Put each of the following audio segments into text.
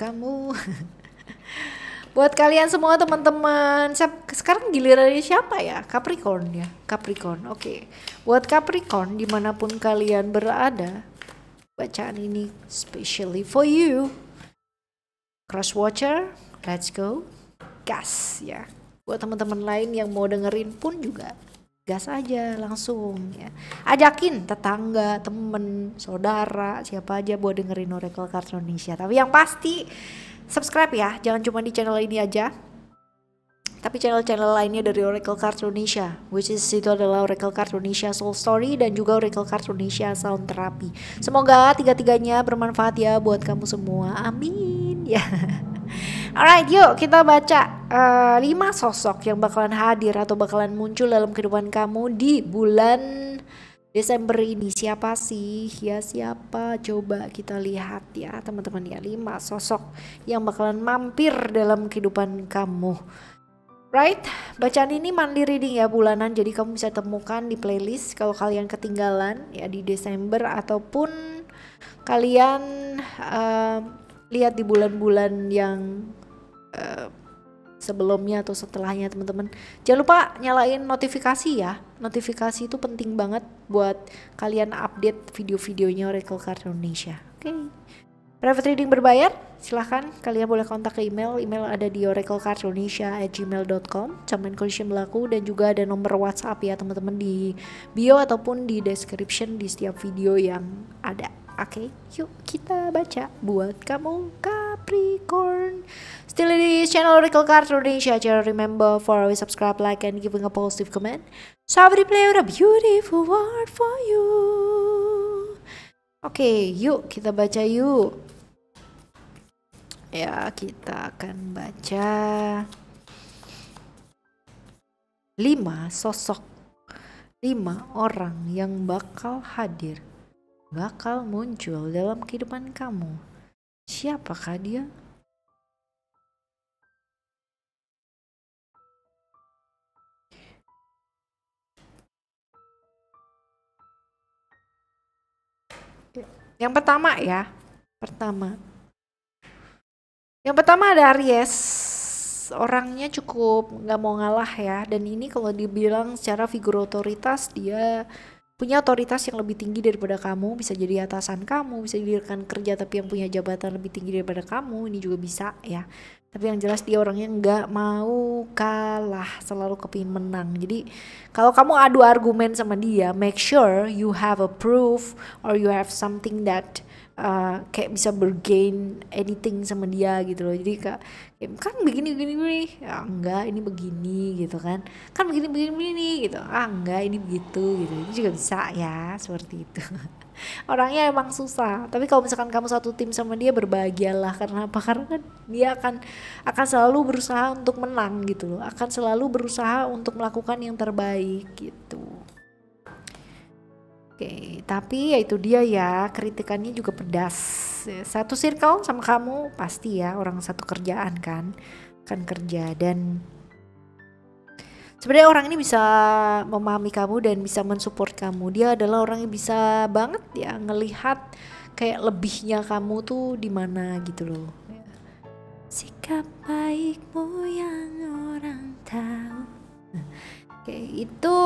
kamu. Buat kalian semua teman-teman, sekarang gilirannya siapa ya? Capricorn ya, Capricorn. Oke. Buat Capricorn dimanapun kalian berada, bacaan ini specially for you. Cross Watcher, let's go. Gas ya. Buat teman-teman lain yang mau dengerin pun juga gas aja langsung ya. Ajakin tetangga, temen, saudara, siapa aja buat dengerin Oracle Cards Indonesia. Tapi yang pasti subscribe ya, jangan cuma di channel ini aja, tapi channel-channel lainnya dari Oracle Cards Indonesia, which is itu adalah Oracle Cards Indonesia Soul Story dan juga Oracle Cards Indonesia Sound Therapy. Semoga tiga-tiganya bermanfaat ya buat kamu semua, amin ya. Alright, yuk kita baca 5 sosok yang bakalan hadir atau bakalan muncul dalam kehidupan kamu di bulan Desember ini. Siapa sih? Ya siapa? Coba kita lihat ya teman-teman ya, 5 sosok yang bakalan mampir dalam kehidupan kamu. Right? Bacaan ini monthly reading ya, bulanan, jadi kamu bisa temukan di playlist kalau kalian ketinggalan ya di Desember ataupun kalian lihat di bulan-bulan yang sebelumnya atau setelahnya teman-teman. Jangan lupa nyalain notifikasi ya. Notifikasi itu penting banget buat kalian update video-videonya Oracle Cards Indonesia. Oke. Private reading berbayar, silahkan kalian boleh kontak ke email ada di oraclecards@gmail.com. Terms and condition berlaku dan juga ada nomor WhatsApp ya teman-teman di bio ataupun di description di setiap video yang ada. Oke, yuk kita baca buat kamu Capricorn. Still di channel Oracle Cards Indonesia. Jangan remember for always subscribe, like, and giving a positive comment. So I will play with a beautiful word for you. Oke, yuk kita baca yuk. Ya, kita akan baca 5 sosok, 5 orang yang bakal hadir, bakal muncul dalam kehidupan kamu. Siapakah dia? Yang pertama ya, Yang pertama ada Aries. Orangnya cukup nggak mau ngalah ya, dan ini kalau dibilang secara figur otoritas, dia punya otoritas yang lebih tinggi daripada kamu. Bisa jadi atasan kamu, bisa jadi rekan kerja tapi yang punya jabatan lebih tinggi daripada kamu, ini juga bisa ya. Tapi yang jelas dia orangnya nggak mau kalah, selalu kepingin menang. Jadi kalau kamu adu argumen sama dia, make sure you have a proof or you have something that kayak bisa bergain anything sama dia gitu loh. Jadi kayak kan begini ya enggak ini begini gitu kan begini gitu, enggak ini begitu gitu. Ini juga bisa ya seperti itu. Orangnya emang susah, tapi kalau misalkan kamu satu tim sama dia, berbahagialah. Karena apa? Karena kan dia akan selalu berusaha untuk menang gitu loh, akan selalu berusaha untuk melakukan yang terbaik gitu. Oke, tapi ya itu dia ya, kritikannya juga pedas. Satu circle sama kamu pasti ya, orang satu kerjaan kan kerja, dan sebenarnya orang ini bisa memahami kamu dan bisa mensupport kamu. Dia adalah orang yang bisa banget ya ngelihat kayak lebihnya kamu tuh di mana gitu loh. Sikap baikmu yang orang tahu. Oke, itu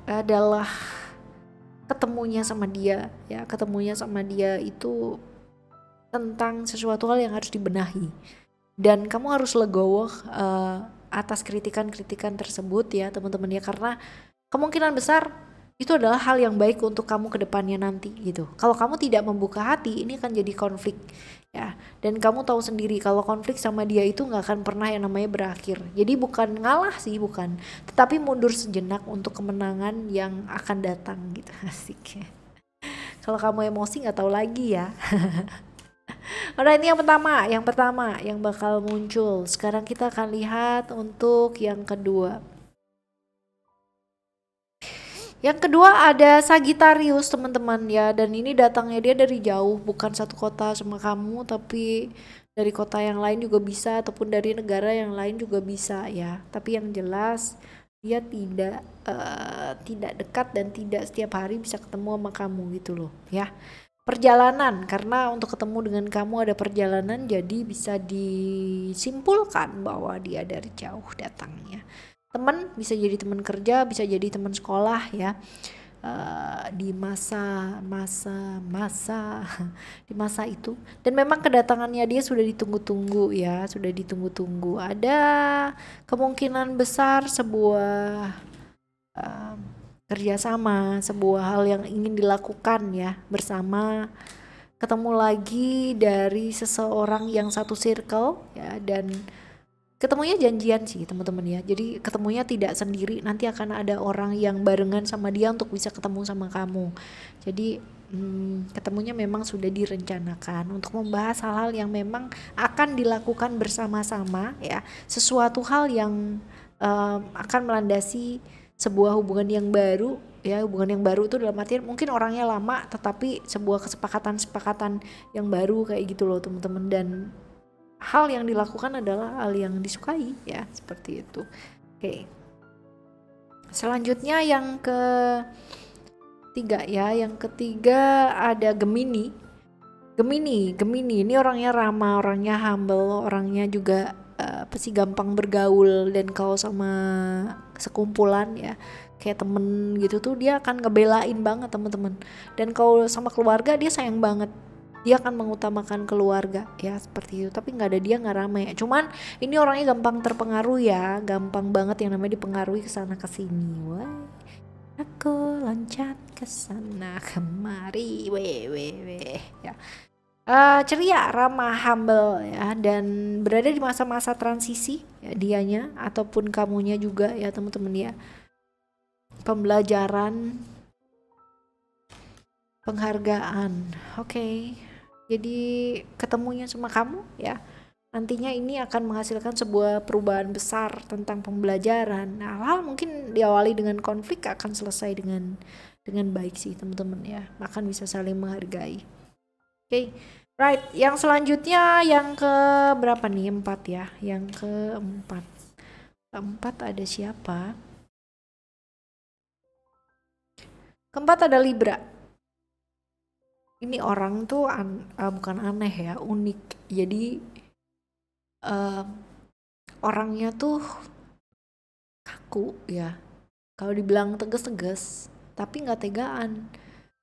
adalah ketemunya sama dia ya. Ketemunya sama dia itu tentang sesuatu hal yang harus dibenahi, dan kamu harus legowo atas kritikan-kritikan tersebut ya teman-teman ya, karena kemungkinan besar itu adalah hal yang baik untuk kamu ke depannya nanti gitu. Kalau kamu tidak membuka hati, ini akan jadi konflik ya, dan kamu tahu sendiri kalau konflik sama dia itu nggak akan pernah yang namanya berakhir. Jadi bukan ngalah sih, bukan, tetapi mundur sejenak untuk kemenangan yang akan datang gitu. Asik ya. Kalau kamu emosi nggak tahu lagi ya. Alright, ini yang pertama yang bakal muncul. Sekarang kita akan lihat untuk yang kedua. Yang kedua ada Sagittarius teman-teman ya, dan ini datangnya dia dari jauh, bukan satu kota sama kamu, tapi dari kota yang lain juga bisa, ataupun dari negara yang lain juga bisa ya. Tapi yang jelas dia tidak dekat dan tidak setiap hari bisa ketemu sama kamu gitu loh ya. perjalanan, karena untuk ketemu dengan kamu ada perjalanan, jadi bisa disimpulkan bahwa dia dari jauh datangnya. Teman bisa jadi teman kerja, bisa jadi teman sekolah ya. Di masa itu, dan memang kedatangannya dia sudah ditunggu-tunggu ya, sudah ditunggu-tunggu. Ada kemungkinan besar sebuah kerjasama, sebuah hal yang ingin dilakukan ya bersama, ketemu lagi dari seseorang yang satu circle ya, dan ketemunya janjian sih teman-teman ya. Jadi ketemunya tidak sendiri, nanti akan ada orang yang barengan sama dia untuk bisa ketemu sama kamu. Jadi ketemunya memang sudah direncanakan untuk membahas hal-hal yang memang akan dilakukan bersama-sama ya. Sesuatu hal yang akan melandasi sebuah hubungan yang baru ya. Hubungan yang baru itu dalam artian mungkin orangnya lama, tetapi sebuah kesepakatan yang baru kayak gitu loh teman-teman. Dan hal yang dilakukan adalah hal yang disukai ya, seperti itu. Oke. Selanjutnya yang ketiga ya, yang ketiga ada Gemini. Gemini ini orangnya ramah, orangnya humble, orangnya juga pasti gampang bergaul, dan kalau sama sekumpulan ya kayak temen gitu tuh dia akan ngebelain banget teman-teman. Dan kalau sama keluarga dia sayang banget, dia akan mengutamakan keluarga ya, seperti itu. Tapi nggak ada dia nggak ramai ya. Cuman ini orangnya gampang terpengaruh ya, gampang banget yang namanya dipengaruhi kesana kesini. Wah, aku loncat kesana kemari, weh ya. Ceria, ramah, humble ya, dan berada di masa-masa transisi ya, dianya ataupun kamunya juga ya teman-teman ya. Pembelajaran, penghargaan. Oke. Jadi ketemunya sama kamu ya, nantinya ini akan menghasilkan sebuah perubahan besar tentang pembelajaran. Nah, hal mungkin diawali dengan konflik akan selesai dengan baik sih teman-teman ya, akan bisa saling menghargai. Oke. Right, yang selanjutnya yang ke berapa nih? 4 ya. Yang keempat. Keempat ada siapa? Keempat ada Libra. Ini orang tuh bukan aneh ya, unik. Jadi orangnya tuh kaku ya. Kalau dibilang tegas-tegas, tapi nggak tegaan.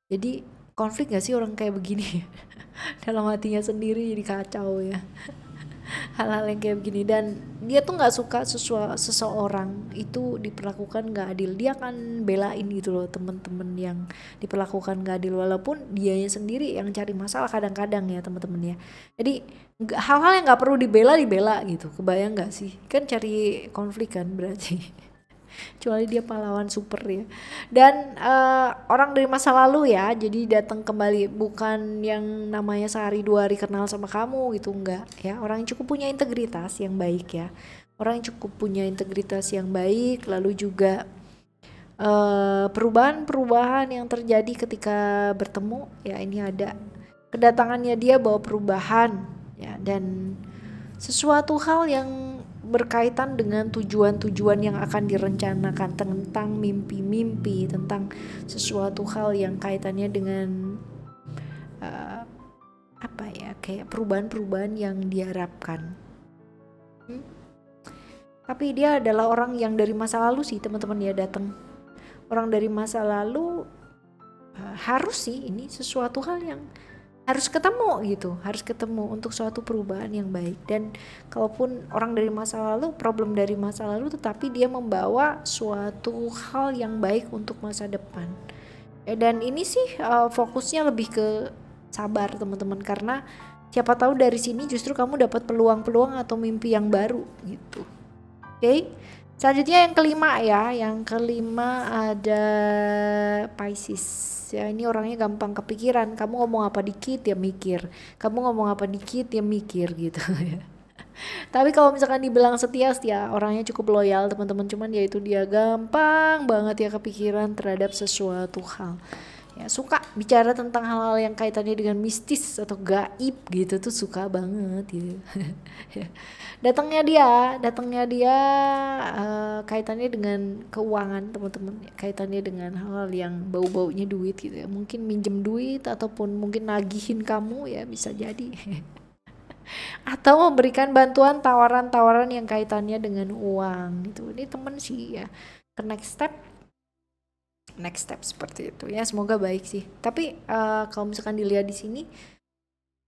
Jadi konflik gak sih orang kayak begini? Dalam hatinya sendiri jadi kacau ya. Hal-hal yang kayak begini, dan dia tuh nggak suka seseorang itu diperlakukan nggak adil. Dia akan belain gitu loh temen-temen yang diperlakukan nggak adil, walaupun dianya sendiri yang cari masalah kadang-kadang ya temen-temen ya. Jadi hal-hal yang nggak perlu dibela gitu. Kebayang nggak sih? Kan cari konflik kan berarti. Kecuali dia pahlawan super ya. Dan orang dari masa lalu ya, jadi datang kembali, bukan yang namanya sehari dua hari kenal sama kamu gitu, enggak ya. Orang yang cukup punya integritas yang baik ya, orang yang cukup punya integritas yang baik. Lalu juga perubahan yang terjadi ketika bertemu ya, ini ada kedatangannya dia bawa perubahan ya, dan sesuatu hal yang berkaitan dengan tujuan-tujuan yang akan direncanakan, tentang mimpi-mimpi, tentang sesuatu hal yang kaitannya dengan apa ya, kayak perubahan-perubahan yang diharapkan. Tapi dia adalah orang yang dari masa lalu sih teman-teman ya, datang orang dari masa lalu. Harus sih ini sesuatu hal yang harus ketemu gitu, harus ketemu untuk suatu perubahan yang baik. Dan kalaupun orang dari masa lalu, problem dari masa lalu, tetapi dia membawa suatu hal yang baik untuk masa depan. Dan ini sih fokusnya lebih ke sabar teman-teman, karena siapa tahu dari sini justru kamu dapat peluang-peluang atau mimpi yang baru gitu. Oke. Selanjutnya yang kelima ya, yang kelima ada Pisces. Ya, ini orangnya gampang kepikiran. Kamu ngomong apa dikit ya mikir, kamu ngomong apa dikit ya mikir gitu ya. Tapi kalau misalkan dibilang setia, orangnya cukup loyal teman-teman. Cuman ya itu dia gampang banget ya kepikiran terhadap sesuatu hal ya, suka bicara tentang hal-hal yang kaitannya dengan mistis atau gaib gitu tuh suka banget gitu. datangnya dia kaitannya dengan keuangan teman-teman, kaitannya dengan hal-hal yang bau-baunya duit gitu ya, mungkin minjem duit ataupun mungkin nagihin kamu ya, bisa jadi. Atau memberikan bantuan tawaran-tawaran yang kaitannya dengan uang gitu. Ini temen sih ya, ke next step seperti itu ya, semoga baik sih. Tapi kalau misalkan dilihat di sini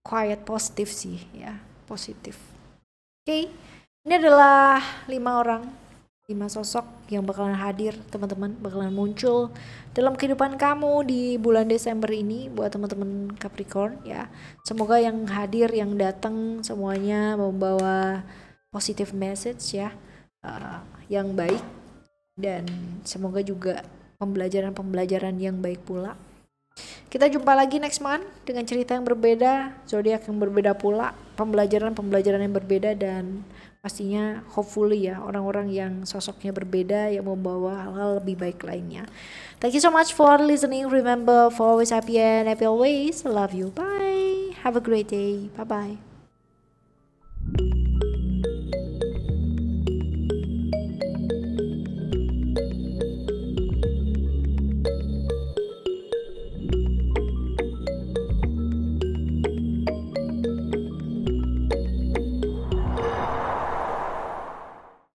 quiet positif sih ya, positif. Oke, ini adalah 5 sosok yang bakalan hadir, teman-teman, bakalan muncul dalam kehidupan kamu di bulan Desember ini buat teman-teman Capricorn ya. Semoga yang hadir, yang datang semuanya membawa positive message ya, yang baik, dan semoga juga pembelajaran yang baik pula. Kita jumpa lagi next month dengan cerita yang berbeda, zodiak yang berbeda pula, pembelajaran yang berbeda, dan pastinya hopefully ya orang-orang yang sosoknya berbeda yang membawa hal-hal lebih baik lainnya. Thank you so much for listening. Remember, for always happy and happy always. Love you. Bye. Have a great day. Bye bye.